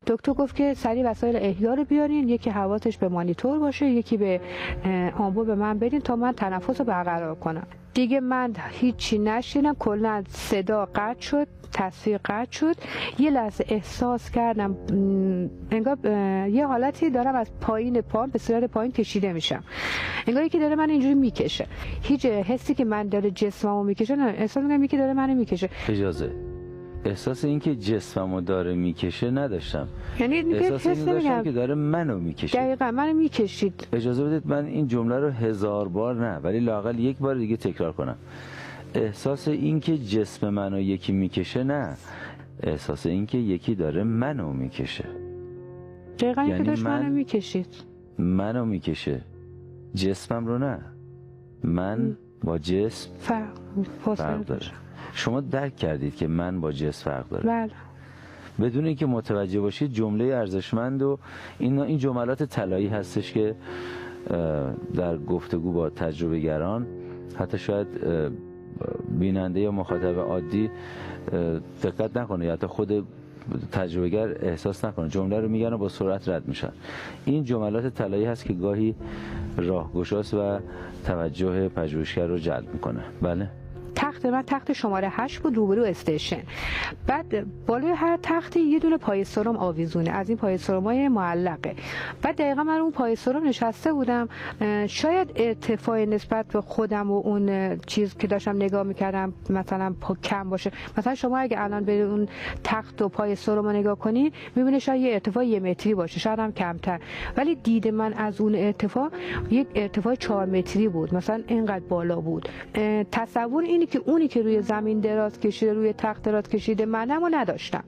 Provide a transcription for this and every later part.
دکتر گفت که سریع وسایل احیا رو بیارین، یکی حواسش به مانیتور باشه، یکی به آنبوع به من بدین تا من تنفس رو برقرار کنم. دیگه من هیچی نشیدم، کلا صدا قطع شد، تصویر قطع شد. یه لحظه احساس کردم انگار یه حالتی دارم از پایین پام به صورت پایین کشیده میشم، انگار یکی داره من اینجوری میکشه. هیچ حسی که من داره جسممو میکشه نه، احساس میکنم یکی داره منو میکشه. اجازه احساس این که جسممو داره میکشه نداشتم، یعنی احساس این داشتم که داره منو میکشه. دقیقاً منو میکشید. اجازه بدید من این جمله رو 1000 بار نه ولی لااقل یک بار دیگه تکرار کنم. احساس این که جسم منو یکی میکشه نه، احساس این که یکی داره منو میکشه. دقیقاً یعنی که داشت منو میکشید. منو میکشه، جسمم رو نه. من با جسم فرق داره. شما درک کردید که من با جسم فرق داره؟ بله. بدون اینکه متوجه باشید جمله ارزشمند و این جملات طلایی هستش که در گفتگو با تجربه گران حتی شاید بیننده یا مخاطب عادی دقت نکنه یا حتی خود تجربه گر احساس نکنه، جمله رو میگن و با سرعت رد میشن. این جملات طلایی هست که گاهی راهگشاست و توجه پژوهشگر رو جلب میکنه. بله. تخت من تخت شماره 8 بود، روبرو استیشن. بعد بالای هر تختی یه دونه پای سرم آویزونه، از این پای سرمای معلقه. بعد دقیقا من اون پای سرم نشسته بودم، شاید ارتفاع نسبت به خودم و اون چیز که داشتم نگاه میکردم مثلا کم باشه. مثلا شما اگه الان به اون تخت و پای سرم رو نگاه کنی میبینی شاید یه ارتفاع 1 متری باشه، شاید هم کمتر، ولی دید من از اون ارتفاع یک ارتفاع 4 متری بود، مثلا اینقدر بالا بود. تصور اینی که اونی که روی زمین دراز کشیده، روی تخت دراز کشیده منمو نداشتم.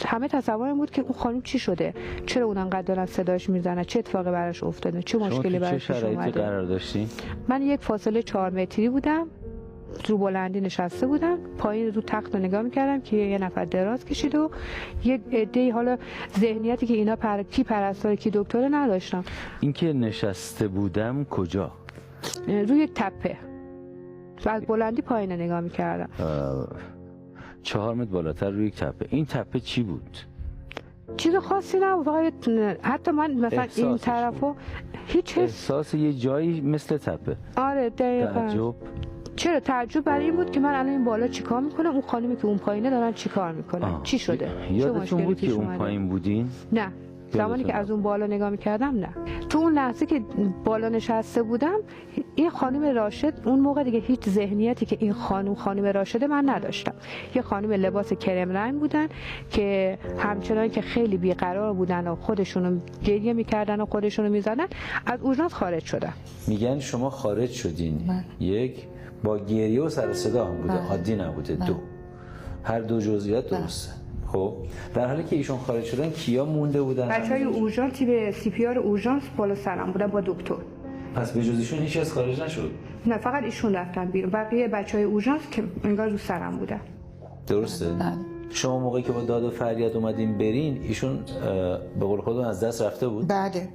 همه تصورم بود که اون خانم چی شده، چرا اون انقدر دارن صداش میزنه، چه اتفاقی براش افتاده، چه مشکلی براش اومده. چه شرایطی قرار داشتی؟ من یک فاصله 4 متری بودم، رو بلندی نشسته بودم، پایین رو تخت رو نگاه میکردم که یه نفر دراز کشیده و یک عده، حالا ذهنیتی که اینا کی پرستار کی دکتر نداشتم. این که نشسته بودم کجا؟ روی یک تپه و از بلندی پایین نگاه میکردم. 4 متر بالاتر روی یک تپه. این تپه چی بود؟ چیز خاصی نبود، حتی من مثلا این طرفو هیچ احساس یه جایی مثل تپه. آره دقیقاً. تعجب. چرا تعجب برای این بود که من الان این بالا چیکار میکنم، اون خانمی که اون پایینه دارن چیکار میکنن، چی شده؟ یادتون بود که اون پایین بودین؟ نه، زمانی که از اون بالا نگاه میکردم نه. تو اون لحظه که بالا نشسته بودم این خانم راشد، اون موقع دیگه هیچ ذهنیتی که این خانم راشده من نداشتم. یه خانم لباس کرم رنگ بودن که همچنان که خیلی بیقرار بودن و خودشونو گریه میکردن و خودشونو میزدن، از اورژانس خارج شدن. میگن شما خارج شدین. یک، با گریه و سر و صدا هم بوده، عادی نبوده. دو، هر دو جزئیات درسته. خب در حالی که ایشون خارج شدن کیا مونده بودن؟ بچهای اورژانس به سی پی آر اورژانس بالا سرم بودن با دکتر. پس به جز ایشون هیچ کس خارج نشد؟ نه، فقط ایشون رفتن بیرون، بقیه بچهای اورژانس که انگار رو سرم بودن. درسته؟ شما موقعی که با داد و فریاد اومدین برین ایشون به قول خودتون از دست رفته بود؟ بله.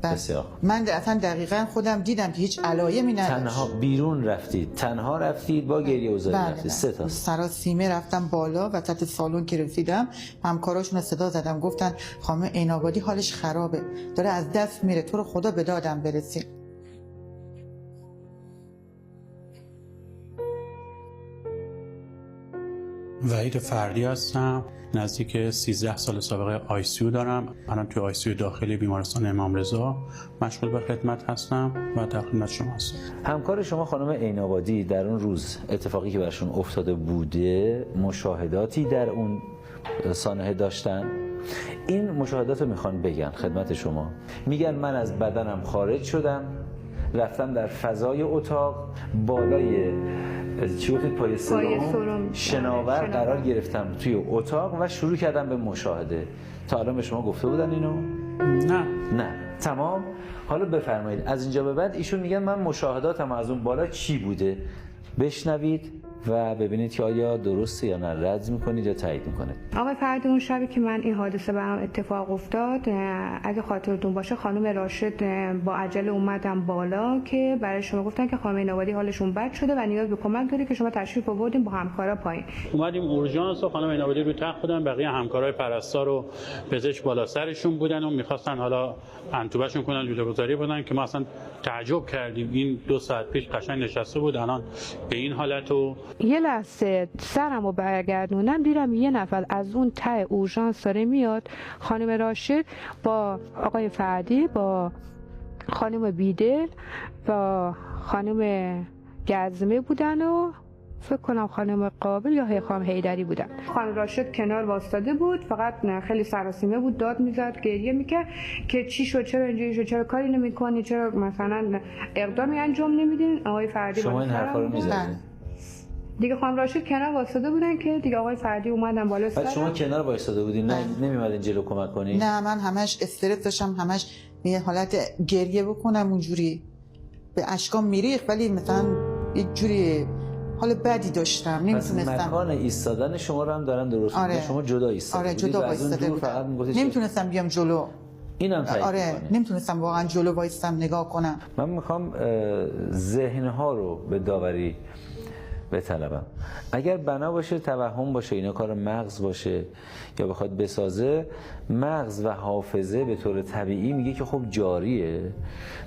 بسیار. من اصلا دقیقاً خودم دیدم که هیچ علایمی نداشت. تنها بیرون رفتید، تنها رفتید با گریه و زاری رفتید؟ 3 تا. سراسیمه رفتم بالا و تحت سالن که رسیدم همکاراشون صدا زدم، گفتن خانم عین‌آبادی حالش خرابه، داره از دست میره، تو رو خدا به دادم برسین. وحید فردی هستم، نزدیک 13 سال سابقه آی‌سی‌یو دارم. الان توی آی‌سی‌یو داخلی بیمارستان امام رضا مشغول به خدمت هستم و در خدمت شما هستم. همکار شما خانم عین‌آبادی در اون روز اتفاقی که برشون افتاده بوده مشاهداتی در اون سانحه داشتن؟ این مشاهدات رو میخوان بگن خدمت شما. میگن من از بدنم خارج شدم، رفتم در فضای اتاق بالای چی گفتید؟ پای سرم شناور قرار گرفتم توی اتاق و شروع کردم به مشاهده. تا الان به شما گفته بودن اینو؟ نه. تمام. حالا بفرمایید از اینجا به بعد ایشون میگن من مشاهداتم از اون بالا چی بوده؟ بشنوید و ببینید که آیا درسته یا نه، رد میکنید یا تایید میکنید. آقای فردی اون شبی که من این حادثه برام اتفاق افتاد، اگه خاطرتون باشه خانم راشد با عجله اومدن بالا که برای شما گفتن که خانم اینابادی حالشون بد شده و نیاز به کمک داره که شما تشریف آوردین با همکارا پایین. اومدیم اورژانس و خانم اینابادی رو تخت بودن، بقیه همکارای پرستار و پزشک بالا سرشون بودن و می‌خواستن حالا انتوبهشون کنن، جلوگذاری بودن که ما اصلا تعجب کردیم. این 2 ساعت پیش قشنگ نشسته بود، الان به این حالت. و یه لحظه سرمو برگردونم دیدم یه نفر از اون ته اورژانس داره میاد. خانم راشد با آقای فردی، با خانم بیدل، با خانم گزمه بودن و فکر کنم خانم قابل یا خانم حیدری بودن. خانم راشد کنار واسطاده بود، فقط خیلی سراسیمه بود، داد میزد، گریه میکرد که چی شد، چرا اینجوری شد، چرا کاری نمیکنی، چرا مثلا اقدامی انجام نمیدین. آقای فردی شما این حرفا رو میزدید دیگه. خانم راشد کنار واسطاده بودن که دیگه آقای فردی اومدن بالا سر. شما کنار وایساده بودین، نه نمی‌اومدین جلو کمک کنین؟ نه، من همش استرس داشتم، همش یه حالت گریه بکنم اونجوری به اشکام میریخت، ولی مثلا یه جوری حال بدی داشتم، نمیتونستم. مکان ایستادن شما رو هم دارن درست میگن. شما جدا ایستادید. آره جدا وایساده بودم، نمیتونستم بیام جلو. اینم تایید آره نمیتونستم واقعا جلو وایسم نگاه کنم. من میخوام ذهنها رو به داوری بطلبم. اگر بنا باشه توهم باشه اینا کار مغز باشه یا بخواد بسازه، مغز و حافظه به طور طبیعی میگه که خب جاریه.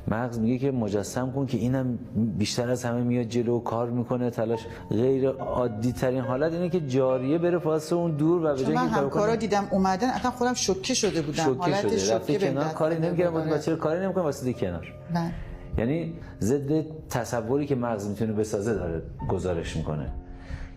مغز میگه که مجسم کن که اینم بیشتر از همه میاد جلو، کار میکنه، تلاش. غیر عادی ترین حالت اینه که جاریه بره واسه اون دور و به جای اینکه همکارا دیدم اومدن اصلا خودم شوکه شده بودم، حالت شوکه کنار، کاری نمیکردم، بچه‌ها کاری نمیکنه واسه کنار. نه یعنی ضد تصوری که مغز میتونه بسازه داره گزارش میکنه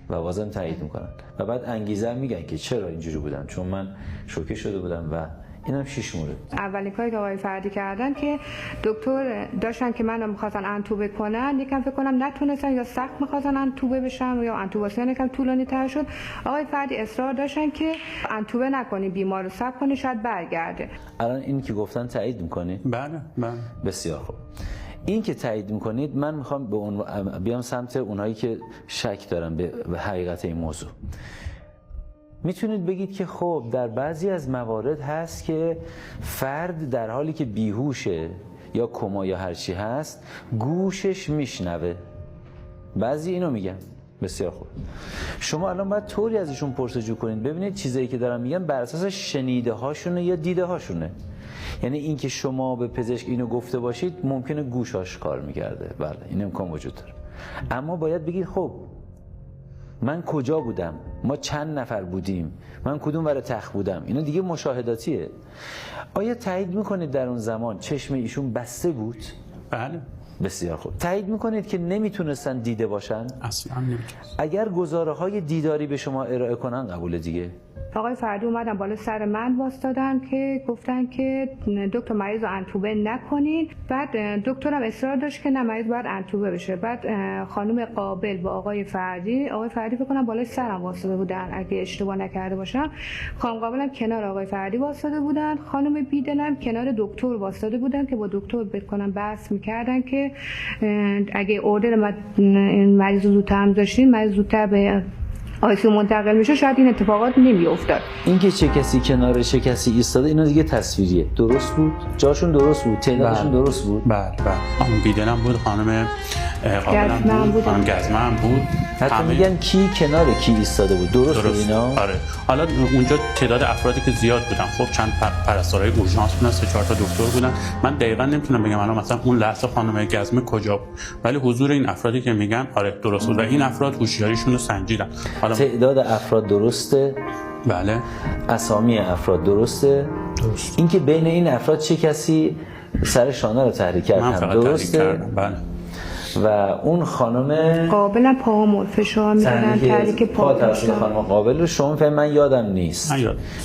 و بازم تایید میکنن و بعد انگیزه میگن که چرا اینجوری بودم، چون من شوکه شده بودم. و اینم 6 مورد. اولین کاری که آقای فردی کردن که دکتر داشتن که منو می‌خواستن انتوبه کنن، یکم فکر کنم نتونستن یا سخت می‌خواستن انتوبه بشم یا انتوباسیون یکم طولانی تر شد. آقای فردی اصرار داشتن که انتوبه نکنی، بیمار رو صبر کنی شاید برگرده. الان این که گفتن تایید می‌کنی؟ بله. بسیار خوب. این که تایید می‌کنید، من می‌خوام به بیام سمت اونایی که شک دارن به حقیقت این موضوع. میتونید بگید که خب در بعضی از موارد هست که فرد در حالی که بیهوشه یا کما یا هر چی هست گوشش میشنوه. بعضی اینو میگن. بسیار خوب. شما الان باید طوری ازشون پرسجو کنید ببینید چیزایی که دارن میگن بر اساس شنیده هاشونه یا دیده هاشونه. یعنی اینکه شما به پزشک اینو گفته باشید ممکنه گوشاش کار میکرده، بله این امکان وجود داره. اما باید بگید خب من کجا بودم، ما چند نفر بودیم، من کدوم ور تخت بودم. اینا دیگه مشاهداتیه. آیا تایید میکنید در اون زمان چشم ایشون بسته بود؟ بله. بسیار خوب. تایید میکنید که نمیتونستن دیده باشن؟ اصلا نمیتونست. اگر گزاره های دیداری به شما ارائه کنن قبول دیگه؟ آقای فردی اومدن بالا سر من واسطادن که گفتن که دکتر مریض رو انتوبه نکنین. بعد دکترم اصرار داشت که نه مریض باید انتوبه بشه. بعد خانم قابل با آقای فردی فکر کنم بالای سرم واسطاده بودن اگه اشتباه نکرده باشم. خانم قابلم کنار آقای فردی واسطاده بودن، خانم بیدلم کنار دکتر واسطاده بودن که با دکتر بکنم بحث میکردن که اگه اوردر مریض رو زودتر داشتین، مریض زودتر به آیسیو منتقل میشه، شاید این اتفاقات نمیافتاد. اینکه چه کسی کنار چه کسی ایستاده اینا دیگه تصویریه. درست بود؟ جاشون درست بود؟ تعدادشون درست بود؟ بله. خانم بیدلم بود، خانم قابلم بود، خانم گزمه هم بود. حتی میگن کی کنار کی ایستاده بود. درست بود اینا؟ آره. حالا اونجا تعداد افرادی که زیاد بودن، خب چند پرستارای اورژانس بودن، 3-4 تا دکتر بودن. من دقیقاً نمیتونم بگم الان مثلا اون لحظه خانم گزمه کجا بود، ولی حضور این افرادی که میگن آره درست بود و این افراد هوشیاریشون رو سنجیدن. تعداد افراد درسته؟ بله. اسامی افراد درسته؟ درست. اینکه بین این افراد چه کسی سر شانه رو تحریک کرد هم درسته؟ بله. و اون خانم قابلم پاهامو فشار میدادن، تحریک پا داشتن. خانم قابل رو شما فهم من یادم نیست.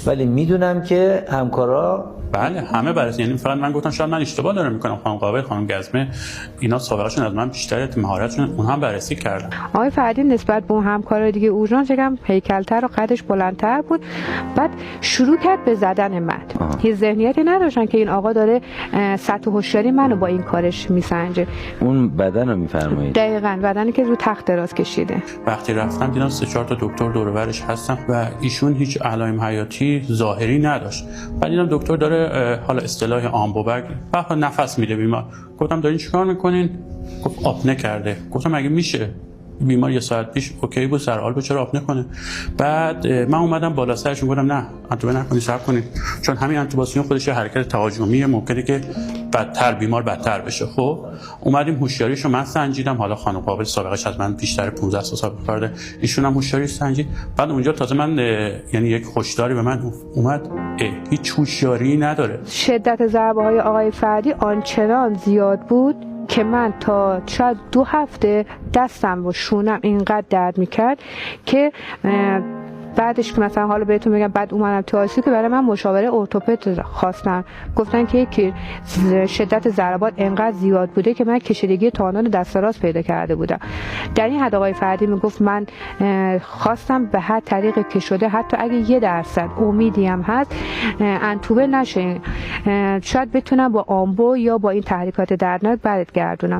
ولی میدونم که همکارا بله همه بررسی، یعنی فقط من گفتم شاید من اشتباه دارم میکنم. خانم قابل، خانم گزمه اینا سابقهشون از من بیشتره، مهارتشون اونها هم بررسی کردن. آقای فردی نسبت به اون همکارای دیگه اورژانس یکم هیکل‌تر و قدش بلندتر بود. بعد شروع کرد به زدن من. هیچ ذهنیتی نداشتن که این آقا داره سطح هوشیاری منو با این کارش میسنجه. اون بدن رو رو میفرمایید؟ دقیقاً بدنی که رو تخت دراز کشیده. وقتی رفتم دیدم 3-4 تا دکتر دور و برش هستن و ایشون هیچ علائم حیاتی ظاهری نداشت. بعد دیدم دکتر داره حالا اصطلاح آمبوبگ و نفس میده بیمار. گفتم دارین چیکار میکنین؟ گفت آپنه کرده. گفتم اگه میشه بیمار یه ساعت پیش اوکی بود سر حال بود چرا آپنه کنه؟ بعد من اومدم بالا سرشون گفتم نه انتوبه نکنید صبر کنید، چون همین انتوباسیون خودش یه حرکت تهاجمیه، ممکنه که بیمار بدتر بشه. خب اومدیم هوشیاریشو من سنجیدم، حالا خانم قابل سابقش از من بیشتر 15 سال سابقه کرده، ایشون هم هوشیاری سنجید. بعد اونجا تازه من یعنی یک هشداری به من اومد هیچ هوشیاری نداره. شدت ضربه‌های آقای فردی آنچنان زیاد بود که من تا شاید 2 هفته دستم و شونم اینقدر درد میکرد که بعدش که مثلا حالا بهتون میگم بعد اومدم تو آیسیو که برای من مشاوره ارتوپد خواستن، گفتن که شدت ضربات انقدر زیاد بوده که من کشیدگی تانون دست راست پیدا کرده بودم. در این حد آقای فردی میگفت من خواستم به هر طریقی که شده حتی اگه 1% امیدی هم هست انتوبه نشه، شاید بتونم با آمبو یا با این تحریکات دردناک برات گردونم.